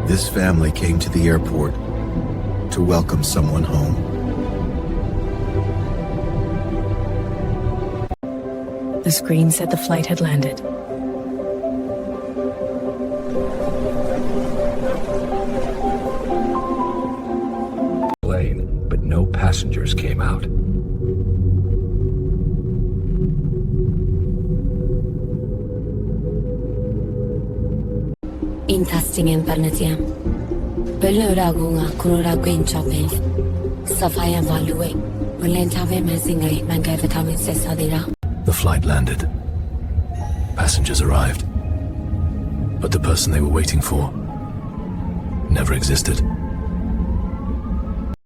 This family came to the airport to welcome someone home. The screen said the flight had landed. Plane, but no passengers came out. Interesting information. Beluragunga Kurura Queen Chopin. Safaya Value. Valentave Messingai Mangavatamin Sesadira. The flight landed. Passengers arrived. But the person they were waiting for never existed.